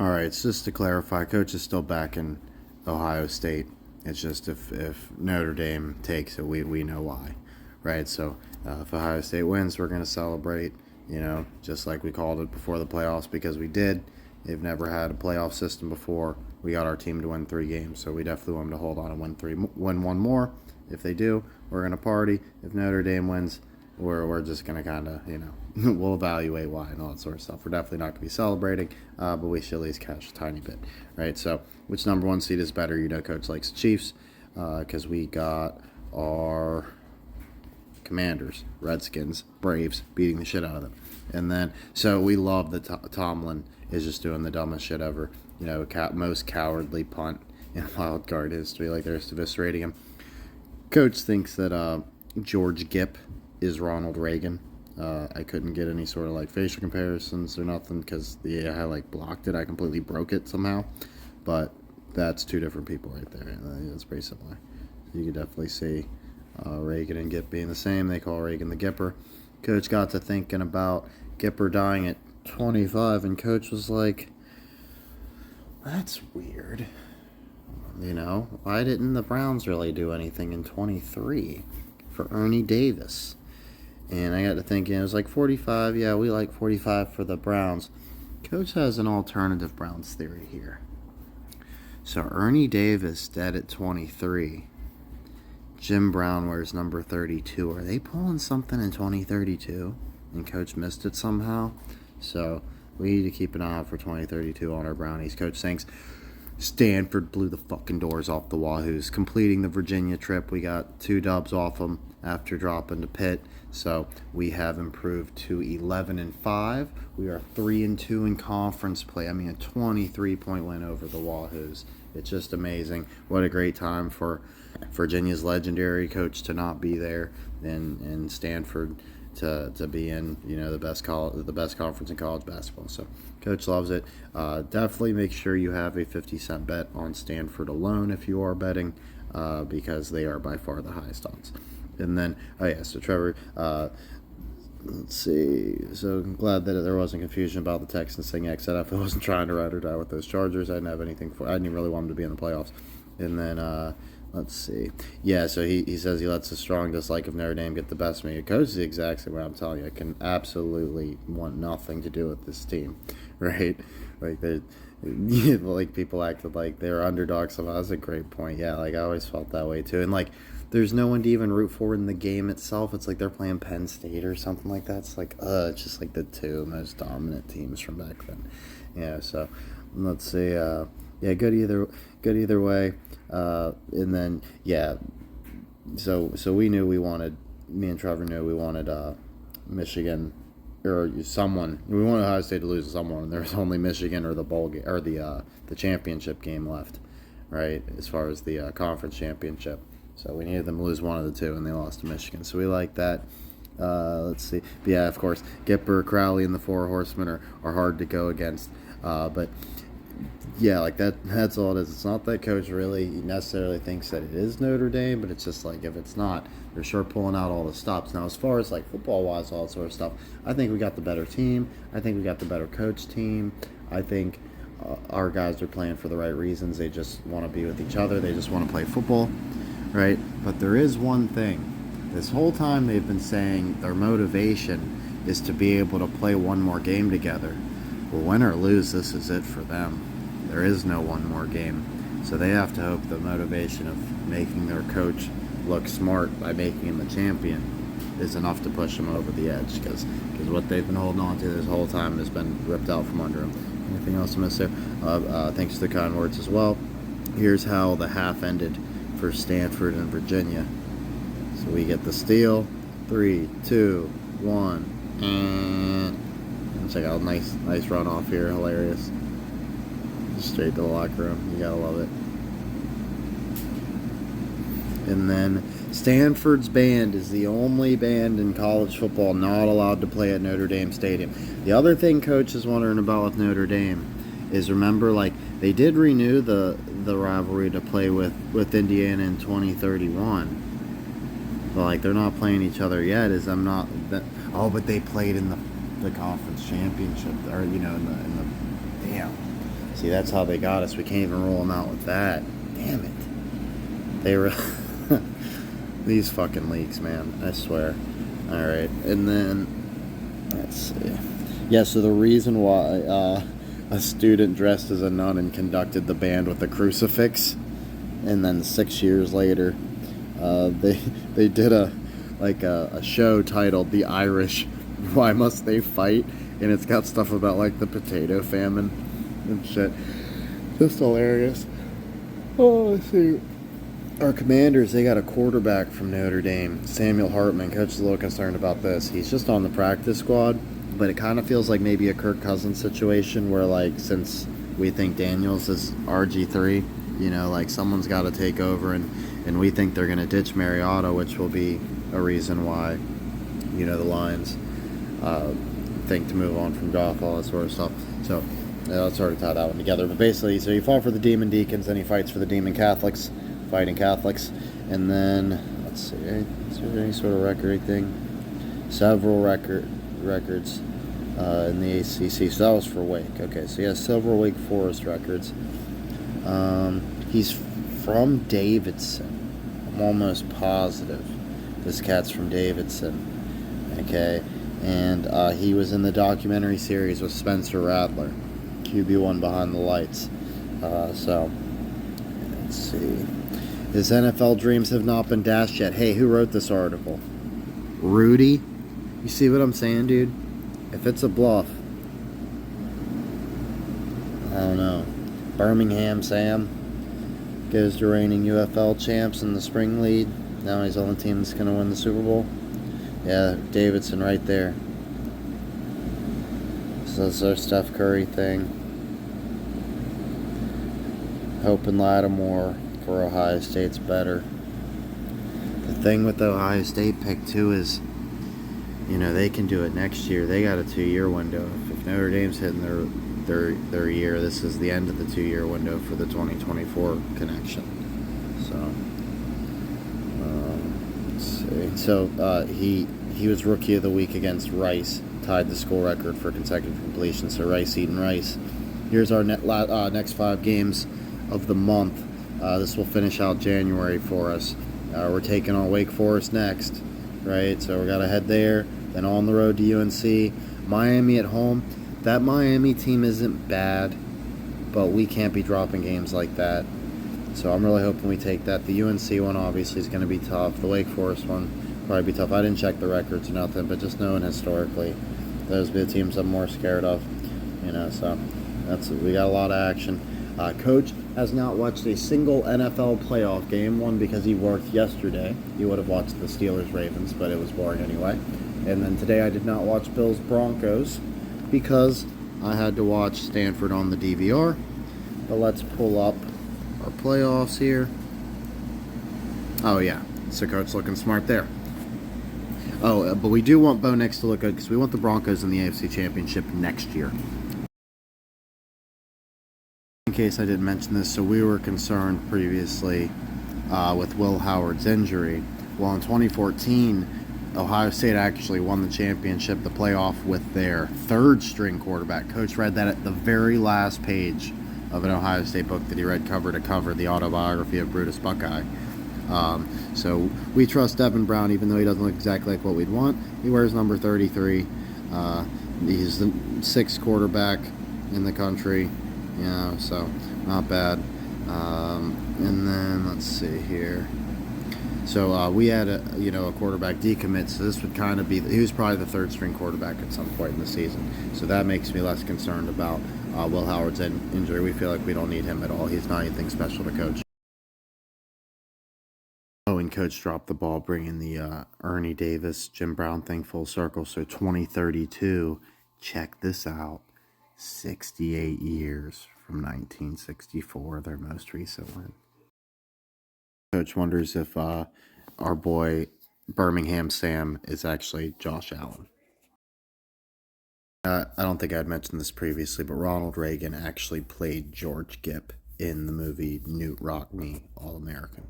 All right, so just to clarify, Coach is still back in Ohio State. It's just if Notre Dame takes it, we know why, right? So if Ohio State wins, we're going to celebrate, just like we called it before the playoffs because we did. They've never had a playoff system before. We got our team to win 3 games, so we definitely want them to hold on and win one more. If they do, we're going to party. If Notre Dame wins, we're just going to kind of, we'll evaluate why and all that sort of stuff. We're definitely not going to be celebrating, but we should at least catch a tiny bit, right? So which number 1 seed is better? Coach likes the Chiefs because we got our Commanders, Redskins, Braves beating the shit out of them. And then, so we love that Tomlin is just doing the dumbest shit ever. Most cowardly punt in wild card history. Like, they're just eviscerating him. Coach thinks that George Gipp is Ronald Reagan. I couldn't get any sort of facial comparisons or nothing because the AI blocked it. I completely broke it somehow. But that's 2 different people right there. It's pretty similar. You can definitely see Reagan and Gipp being the same. They call Reagan the Gipper. Coach got to thinking about Gipper dying at 25, and Coach was like, that's weird. Why didn't the Browns really do anything in 23 for Ernie Davis? And I got to thinking, it was 45. Yeah, we like 45 for the Browns. Coach has an alternative Browns theory here. So Ernie Davis dead at 23. Jim Brown wears number 32. Are they pulling something in 2032? And Coach missed it somehow? So we need to keep an eye out for 2032 on our Brownies. Coach thinks Stanford blew the fucking doors off the Wahoos. Completing the Virginia trip, we got 2 dubs off them after dropping to Pitt. So we have improved to 11-5. We are 3-2 in conference play. I mean, a 23-point win over the Wahoos. It's just amazing. What a great time for Virginia's legendary coach to not be there, and Stanford to be in the best conference in college basketball. So Coach loves it. Definitely make sure you have a 50-cent bet on Stanford alone if you are betting, because they are by far the highest odds. And then, so Trevor, let's see. So I'm glad that there wasn't confusion about the Texans thing. I said if I wasn't trying to ride or die with those Chargers, I didn't have anything I didn't even really want them to be in the playoffs. And then, let's see. Yeah, so he says he lets his strong dislike of Notre Dame get the best of me. Coach is the exact same way. I'm telling you, I can absolutely want nothing to do with this team, right? People acted like they were underdogs somehow. That's a great point. Yeah, I always felt that way too. And there's no one to even root for in the game itself. It's like they're playing Penn State or something like that. It's it's just the 2 most dominant teams from back then. Yeah, so let's see. Good either way. And then so we knew me and Trevor knew we wanted Michigan or someone. We wanted Ohio State to lose to someone, and there was only Michigan or the bowl game or the championship game left, right? As far as the conference championship. So we needed them to lose one of the 2, and they lost to Michigan. So we like that. Let's see. But yeah, of course, Gipper, Crowley, and the 4 Horsemen are hard to go against. But yeah, that's all it is. It's not that Coach really necessarily thinks that it is Notre Dame, but it's just if it's not, they're sure pulling out all the stops. Now, as far as football-wise, all that sort of stuff, I think we got the better team. I think we got the better coach team. I think our guys are playing for the right reasons. They just want to be with each other. They just want to play football. Right? But there is one thing. This whole time they've been saying their motivation is to be able to play one more game together. Well, win or lose, this is it for them. There is no one more game. So they have to hope the motivation of making their coach look smart by making him a champion is enough to push them over the edge, because what they've been holding on to this whole time has been ripped out from under them. Anything else I missed there? Thanks to the kind words as well. Here's how the half ended for Stanford and Virginia. So we get the steal. 3, 2, 1, and check out nice run off here. Hilarious. Just straight to the locker room. You gotta love it. And then Stanford's band is the only band in college football not allowed to play at Notre Dame Stadium. The other thing Coach is wondering about with Notre Dame is, remember, they did renew the rivalry to play with Indiana in 2031. But they're not playing each other yet. But they played in the conference championship, or in the damn. See, that's how they got us. We can't even roll them out with that. Damn it. They were... These fucking leaks, man. I swear. Alright, and then... Let's see. Yeah, so the reason why a student dressed as a nun and conducted the band with a crucifix, and then 6 years later, they did a show titled "The Irish, Why Must They Fight?" and it's got stuff about like the potato famine and shit. Just hilarious. Oh, let's see. Our Commanders, they got a quarterback from Notre Dame, Samuel Hartman. Coach is a little concerned about this. He's just on the practice squad, but it kind of feels like maybe a Kirk Cousins situation where, like, since we think Daniels is RG3, you know, like someone's got to take over, and we think they're going to ditch Mariota, which will be a reason why, you know, the Lions think to move on from Goff, all that sort of stuff. So let's sort of tie that one together. But basically, so you fought for the Demon Deacons, then he fights for the Demon Catholics, fighting Catholics, and then let's see, is there any sort of record thing? Several records in the ACC. So that was for Wake. Okay, so he has several Wake Forest records. He's from Davidson. I'm almost positive this cat's from Davidson. Okay, and he was in the documentary series with Spencer Rattler, QB1 Behind the Lights. So let's see. His NFL dreams have not been dashed yet. Hey, who wrote this article? Rudy? You see what I'm saying, dude? If it's a bluff, I don't know. Birmingham Sam goes to reigning UFL champs in the spring league. Now he's on the team that's going to win the Super Bowl. Yeah, Davidson right there. So that's our Steph Curry thing. Hoping Lattimore for Ohio State's better. The thing with the Ohio State pick too is, you know, they can do it next year. They got a 2-year window. If Notre Dame's hitting their year, this is the end of the 2-year window for the 2024 connection. So let's see. So he was Rookie of the Week against Rice, tied the school record for consecutive completions. So Rice eating Rice. Here's our next 5 games of the month. This will finish out January for us. We're taking on Wake Forest next, right? So we got to head there, then on the road to UNC. Miami at home. That Miami team isn't bad, but we can't be dropping games like that. So I'm really hoping we take that. The UNC one obviously is going to be tough. The Wake Forest one probably be tough. I didn't check the records or nothing, but just knowing historically, those are the teams I'm more scared of. You know, so we got a lot of action. Coach has not watched a single NFL playoff game. One, because he worked yesterday. He would have watched the Steelers-Ravens, but it was boring anyway. And then today I did not watch Bills-Broncos because I had to watch Stanford on the DVR. But let's pull up our playoffs here. Oh, yeah. So Coach looking smart there. Oh, but we do want Bo Nix to look good because we want the Broncos in the AFC Championship next year. In case I didn't mention this, so we were concerned previously with Will Howard's injury. Well, in 2014, Ohio State actually won the championship, the playoff, with their third-string quarterback. Coach read that at the very last page of an Ohio State book that he read cover to cover, the autobiography of Brutus Buckeye. So we trust Devin Brown, even though he doesn't look exactly like what we'd want. He wears number 33. He's the 6th quarterback in the country. Yeah, so not bad. And then let's see here. So we had a quarterback decommit. So this would kind of be he was probably the 3rd-string quarterback at some point in the season. So that makes me less concerned about Will Howard's injury. We feel like we don't need him at all. He's not anything special to coach. Oh, and Coach dropped the ball, bringing the Ernie Davis, Jim Brown thing full circle. So 2032. Check this out. 68 years from 1964, their most recent win. Coach wonders if our boy Birmingham Sam is actually Josh Allen. I don't think I'd mentioned this previously, but Ronald Reagan actually played George Gipp in the movie Newt Rockne, All-American.